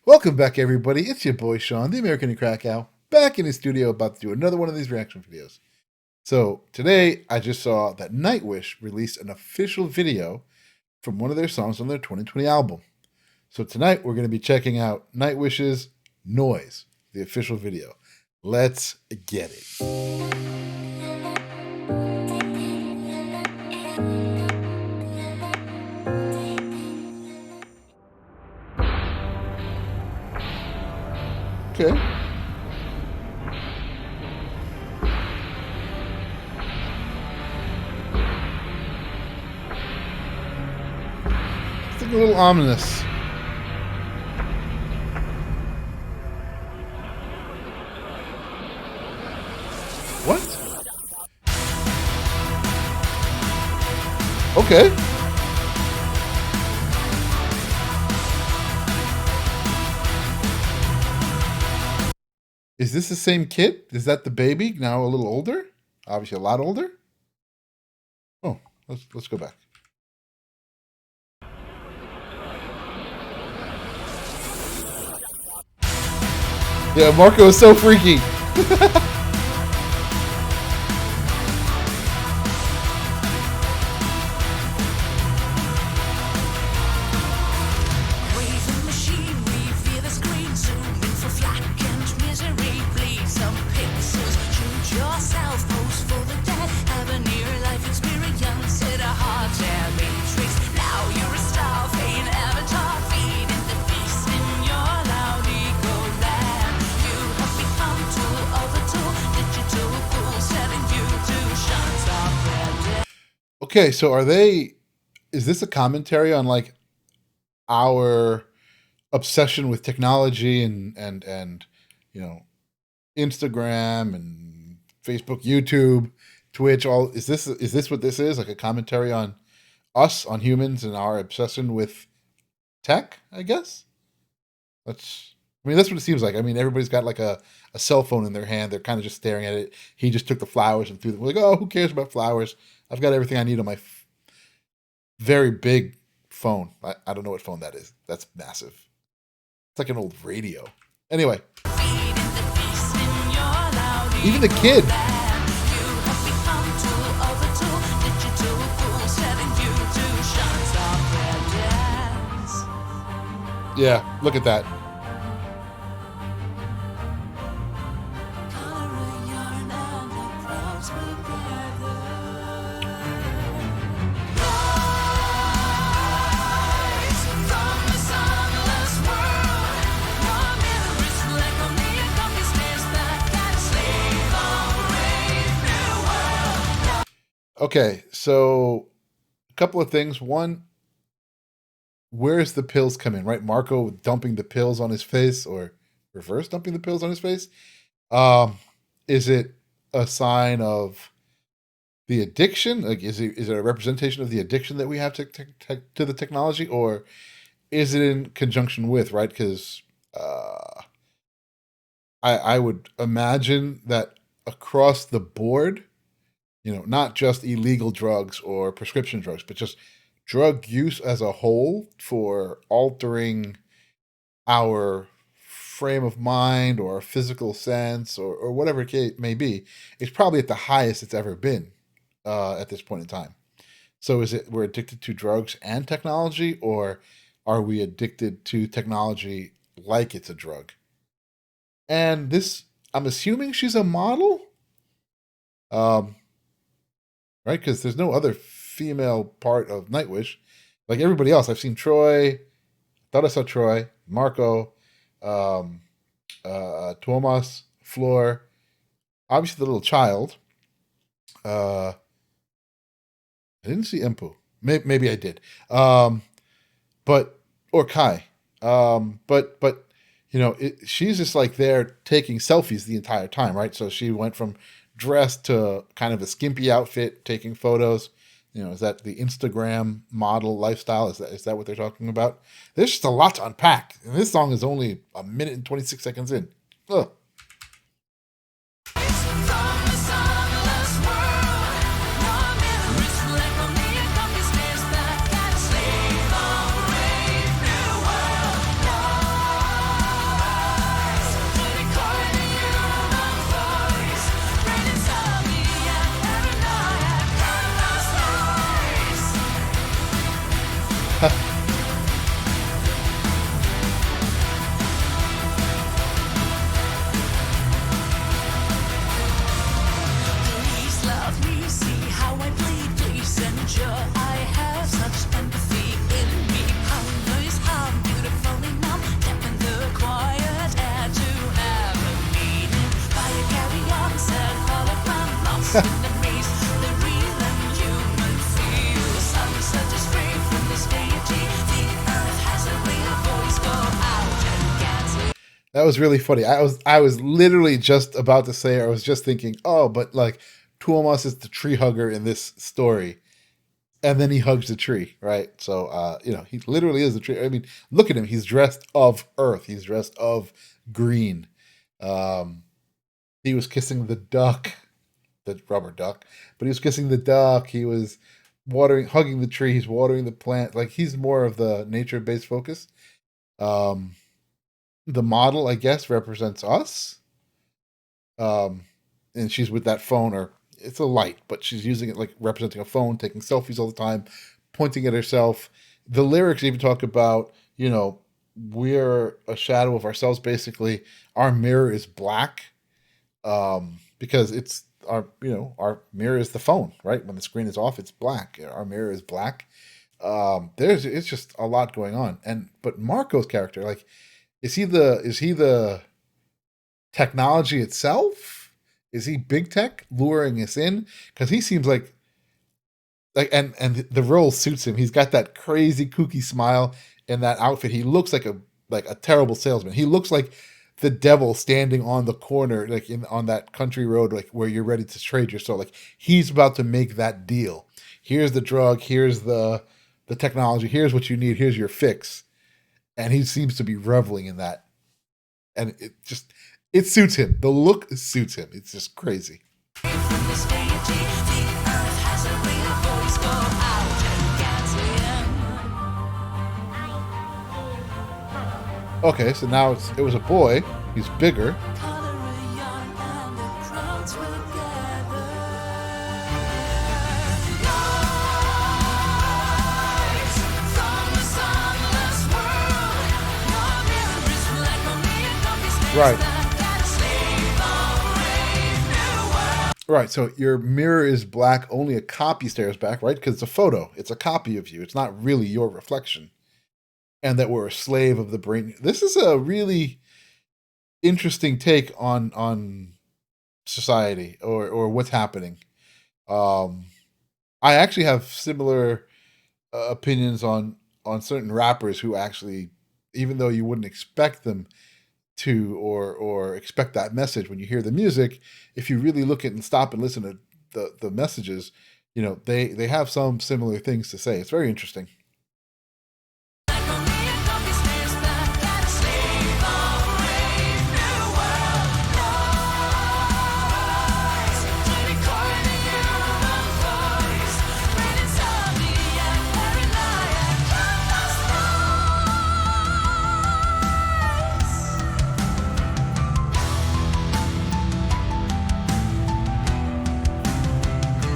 Welcome back, everybody. It's your boy Sean, the American Krakow, back in the studio about to do another one of these reaction videos. So today, I just saw that Nightwish released an official video from one of their songs on their 2020 album. So tonight, we're going to be checking out Nightwish's Noise, the official video. Let's get it. Okay. It's like a little ominous. What? Okay. Is this the same kid? Is that the baby now a little older? Obviously a lot older. Oh, let's go back. Yeah, Marco is so freaky. Okay, so is this a commentary on like our obsession with technology and you know, Instagram and Facebook, YouTube, Twitch, is this what this is? Like a commentary on us, on humans and our obsession with tech, I guess? That's what it seems like. I mean, everybody's got like a cell phone in their hand. They're kind of just staring at it. He just took the flowers and threw them. We're like, oh, who cares about flowers? I've got everything I need on my very big phone. I don't know what phone that is. That's massive. It's like an old radio. Anyway. Even the kid. Yeah, look at that. Okay, so a couple of things. One, where's the pills come in, right? Marco dumping the pills on his face, or reverse dumping the pills on his face. Is it a sign of the addiction? Like, is it a representation of the addiction that we have to the technology, or is it in conjunction with, right? Because I would imagine that across the board, you know, not just illegal drugs or prescription drugs, but just drug use as a whole for altering our frame of mind or physical sense or whatever it may be, is probably at the highest it's ever been at this point in time. So is it we're addicted to drugs and technology, or are we addicted to technology like it's a drug? And this, I'm assuming she's a model. Right? Because there's no other female part of Nightwish. Like everybody else, I've seen Troy. Thought I saw Troy, Marco, Thomas, Floor. Obviously, the little child. I didn't see Empu. Maybe I did. Or Kai. But you know, she's just like there taking selfies the entire time, right? So she went from dressed to kind of a skimpy outfit, taking photos. You know, is that the Instagram model lifestyle? Is that what they're talking about? There's just a lot to unpack. And this song is only 1 minute and 26 seconds in. Ugh. That was really funny. I was literally just about to say, I was just thinking, oh, but like Tuomas is the tree hugger in this story. And then he hugs the tree, right? So he literally is the tree. I mean, look at him. He's dressed of earth. He's dressed of green. Um, he was kissing the duck, the rubber duck, but he was kissing the duck. He was hugging the tree. He's watering the plant. Like he's more of the nature-based focus. Um, the model, I guess, represents us. And she's with that phone, or it's a light, but she's using it like representing a phone, taking selfies all the time, pointing at herself. The lyrics even talk about, we're a shadow of ourselves. Basically, our mirror is black, because it's our mirror is the phone, right? When the screen is off, it's black. Our mirror is black. It's just a lot going on. But Marco's character, like, is he the technology itself? Is he big tech luring us in? Because he seems like and the role suits him. He's got that crazy kooky smile and that outfit. He looks like a terrible salesman. He looks like the devil standing on the corner, like on that country road, like where you're ready to trade your soul. Like he's about to make that deal. Here's the drug. Here's the technology. Here's what you need. Here's your fix. And he seems to be reveling in that. And it suits him. The look suits him. It's just crazy. Okay, so now it was a boy. He's bigger. Right, so your mirror is black, only a copy stares back, right? Because it's a photo. It's a copy of you. It's not really your reflection. And that we're a slave of the brain. This is a really interesting take on society or what's happening. I actually have similar opinions on certain rappers who actually, even though you wouldn't expect them to or expect that message when you hear the music, if you really look at and stop and listen to the messages, they have some similar things to say. It's very interesting.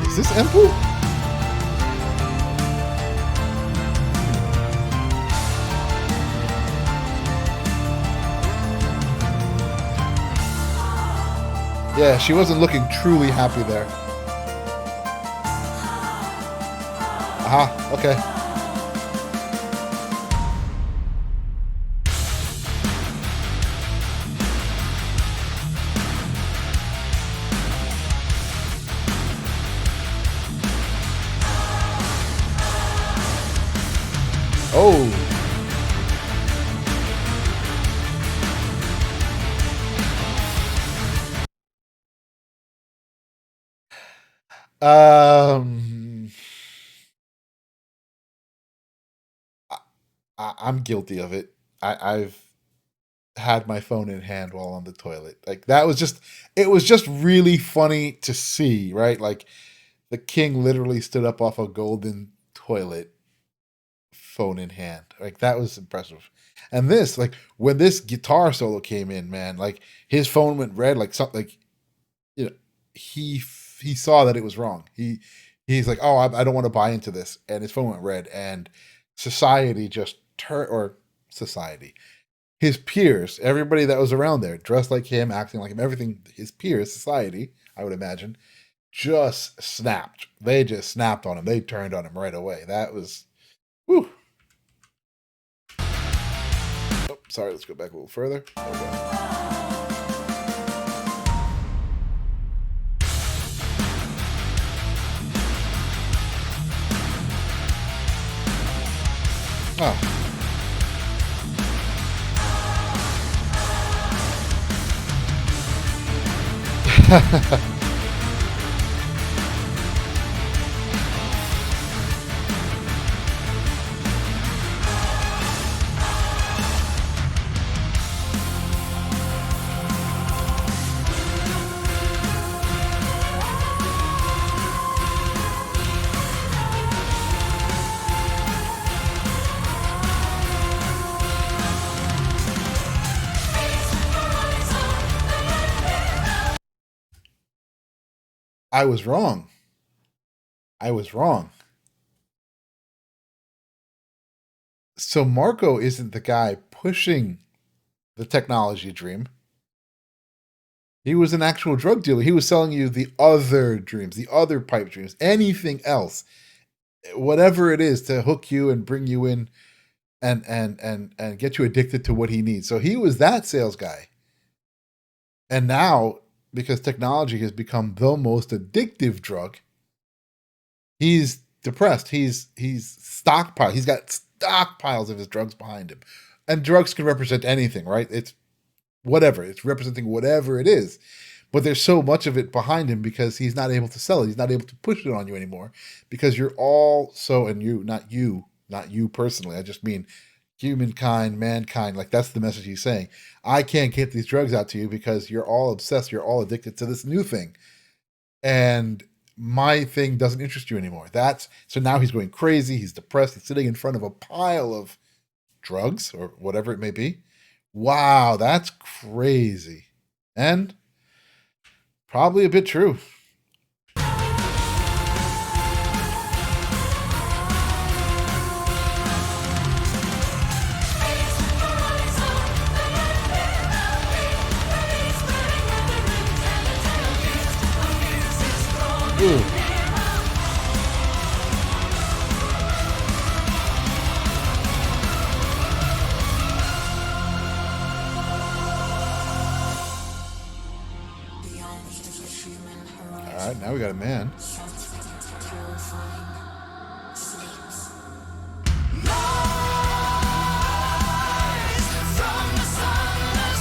Is this Empu? Yeah, she wasn't looking truly happy there. Aha, okay. Oh. I'm guilty of it. I've had my phone in hand while on the toilet. Like it was just really funny to see, right? Like the king literally stood up off a golden toilet, phone in hand. Like that was impressive. And this, like when this guitar solo came in, man, like his phone went red, like something, like he saw that it was wrong. He's like, oh, I don't want to buy into this, and his phone went red, and society just society, his peers, everybody that was around there, dressed like him, acting like him, everything, his peers, society, I would imagine, just snapped. They just snapped on him. They turned on him right away. That was, whew. Oh, sorry, let's go back a little further. Okay. Oh. I was wrong. I was wrong. So Marco isn't the guy pushing the technology dream. He was an actual drug dealer. He was selling you the other dreams, the other pipe dreams, anything else, whatever it is to hook you and bring you in and get you addicted to what he needs. So he was that sales guy. And now, because technology has become the most addictive drug, he's depressed. He's stockpiled. He's got stockpiles of his drugs behind him. And drugs can represent anything, right? It's whatever. It's representing whatever it is. But there's so much of it behind him because he's not able to sell it. He's not able to push it on you anymore because you're all so, and not you personally. I just mean humankind, mankind. Like that's the message he's saying. I can't get these drugs out to you because you're all obsessed. You're all addicted to this new thing. And my thing doesn't interest you anymore. So now he's going crazy. He's depressed. He's sitting in front of a pile of drugs or whatever it may be. Wow, that's crazy. And probably a bit true. Ooh. All right, now we got a man.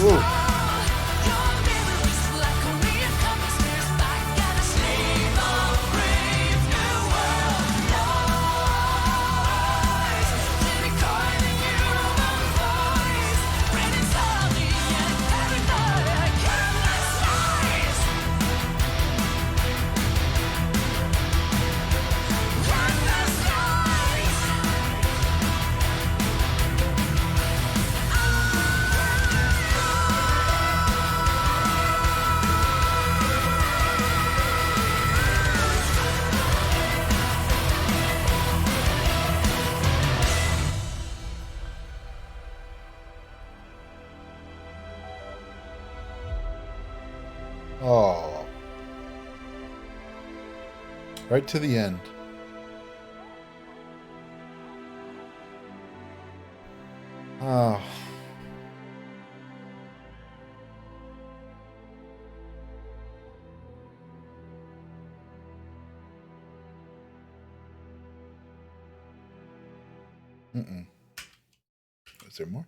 Ooh. Oh. Right to the end. Oh. Mm-mm. Is there more?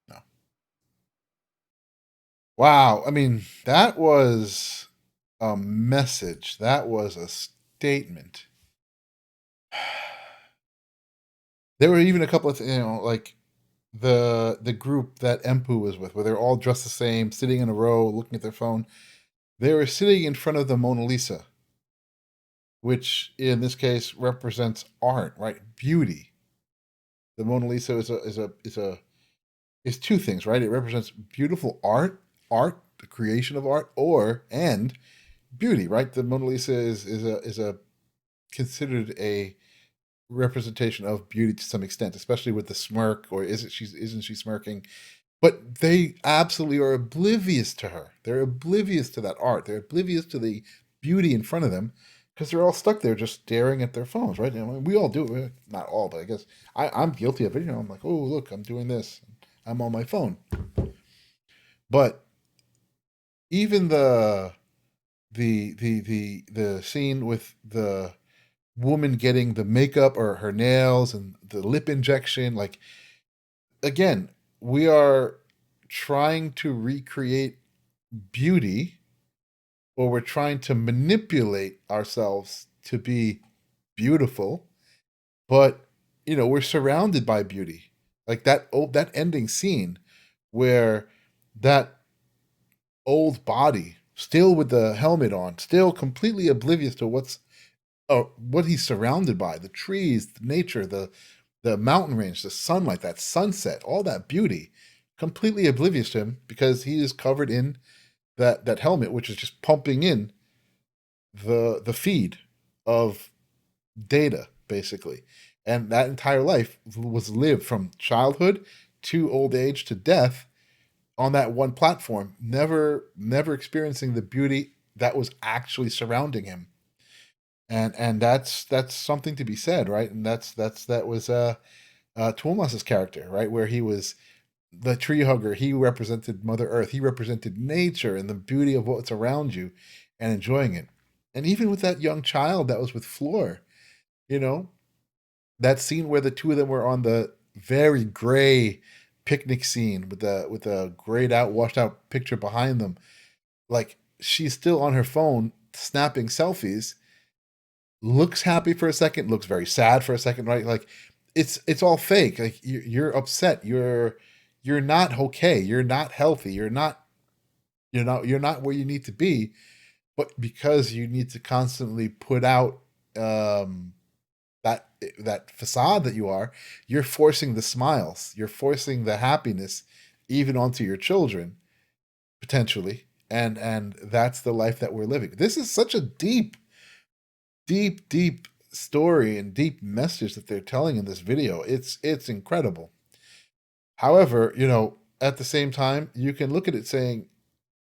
No. Wow. I mean, that was a message. That was a statement. There were even a couple of, like the group that Empu was with, where they're all dressed the same, sitting in a row, looking at their phone. They were sitting in front of the Mona Lisa, which in this case represents art, right? Beauty. The Mona Lisa is two things, right? It represents beautiful art, the creation of art, and beauty, right? The Mona Lisa is a considered a representation of beauty to some extent, especially with the smirk, or isn't she smirking? But they absolutely are oblivious to her. They're oblivious to that art. They're oblivious to the beauty in front of them because they're all stuck there just staring at their phones, right? We all do it. Not all, but I guess I'm guilty of it. I'm like, oh, look, I'm doing this. I'm on my phone. But even the scene with the woman getting the makeup or her nails and the lip injection, like, again, we are trying to recreate beauty, or we're trying to manipulate ourselves to be beautiful, but we're surrounded by beauty. Like that ending scene where that old body, still with the helmet on, still completely oblivious to what he's surrounded by, the trees, the nature, the mountain range, the sunlight, that sunset, all that beauty, completely oblivious to him because he is covered in that helmet, which is just pumping in the feed of data, basically. And that entire life was lived from childhood to old age to death on that one platform, never experiencing the beauty that was actually surrounding him. And that's something to be said, right? And that was Tuomas's character, right? Where he was the tree hugger. He represented Mother Earth. He represented nature and the beauty of what's around you and enjoying it. And even with that young child that was with Floor, you know, that scene where the two of them were on the very gray picnic scene with the grayed out, washed out picture behind them, like she's still on her phone snapping selfies, looks happy for a second, looks very sad for a second, right? Like it's all fake. Like you're upset. You're not okay. You're not healthy. You're not where you need to be. But because you need to constantly put out that facade that you are, you're forcing the smiles. You're forcing the happiness even onto your children potentially. And that's the life that we're living. This is such a deep story and deep message that they're telling in this video. It's incredible. However, at the same time, you can look at it saying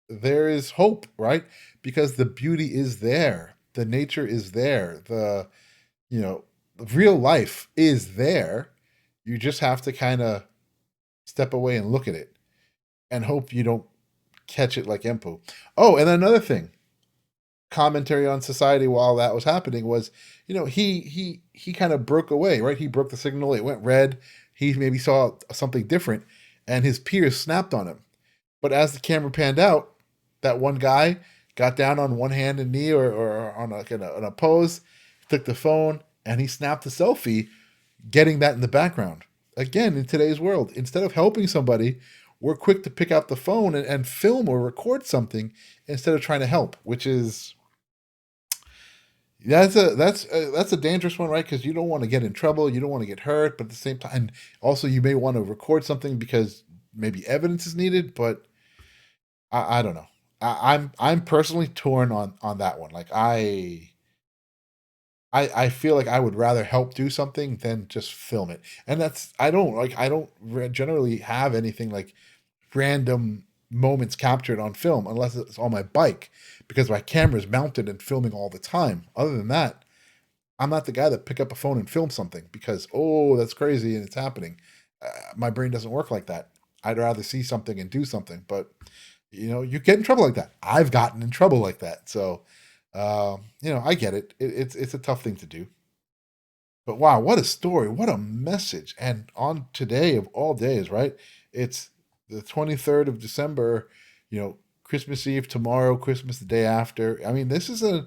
there is hope, right? Because the beauty is there, the nature is there, you know real life is there. You just have to kind of step away and look at it and hope you don't catch it like Empu. Oh, and another thing, commentary on society while that was happening was, he kind of broke away, right? He broke the signal. It went red. He maybe saw something different, and his peers snapped on him. But as the camera panned out, that one guy got down on one hand and knee, or on a pose, took the phone, and he snapped a selfie, getting that in the background. Again, in today's world, instead of helping somebody, we're quick to pick out the phone and film or record something instead of trying to help, which is that's a dangerous one, right? Because you don't want to get in trouble, you don't want to get hurt, but at the same time, and also you may want to record something because maybe evidence is needed. But I don't know. I'm personally torn on that one. Like I feel like I would rather help do something than just film it. And I don't generally have anything like random moments captured on film unless it's on my bike because my camera is mounted and filming all the time. Other than that, I'm not the guy that pick up a phone and film something because, oh, that's crazy and it's happening. My brain doesn't work like that. I'd rather see something and do something. But you get in trouble like that. I've gotten in trouble like that. So I get it. It's a tough thing to do. But wow, what a story! What a message! And on today of all days, right? It's the 23rd of December. Christmas Eve tomorrow, Christmas the day after. I mean, this is a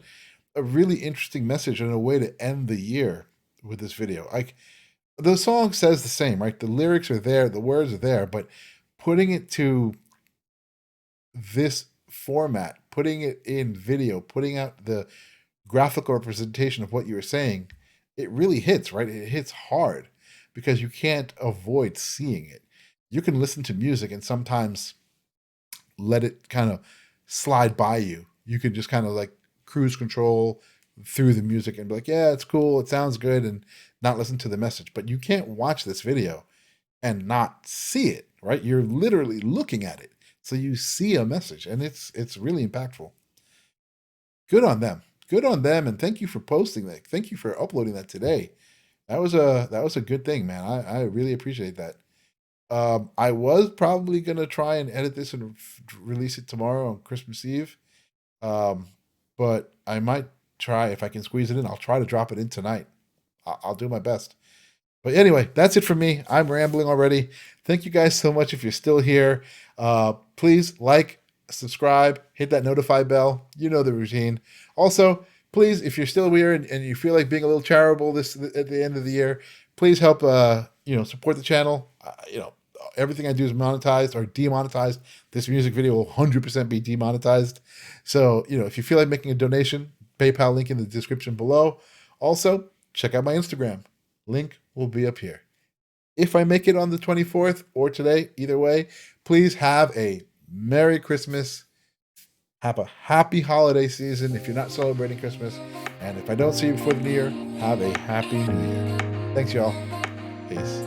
really interesting message and a way to end the year with this video. Like the song says the same, right? The lyrics are there, the words are there, but putting it to this format, putting it in video, putting out the graphical representation of what you were saying, it really hits, right? It hits hard because you can't avoid seeing it. You can listen to music and sometimes let it kind of slide by you. You can just kind of like cruise control through the music and be like, yeah, it's cool, it sounds good, and not listen to the message. But you can't watch this video and not see it, right? You're literally looking at it. So you see a message, and it's really impactful. Good on them. Good on them, and thank you for posting that. Thank you for uploading that today. That was a good thing, man. I really appreciate that. I was probably gonna try and edit this and release it tomorrow on Christmas Eve, um, but I might try if I can squeeze it in. I'll try to drop it in tonight. I'll do my best. But anyway, that's it for me. I'm rambling already. Thank you guys so much if you're still here. Please like, subscribe, hit that notify bell. You know the routine. Also, please, if you're still here and you feel like being a little charitable this at the end of the year, please help support the channel. Everything I do is monetized or demonetized. This music video will 100% be demonetized. So, if you feel like making a donation, PayPal link in the description below. Also, check out my Instagram. Link will be up here. If I make it on the 24th or today, either way, please have a Merry Christmas. Have a happy holiday season if you're not celebrating Christmas. And if I don't see you before the new year, have a happy new year. Thanks, y'all. Peace.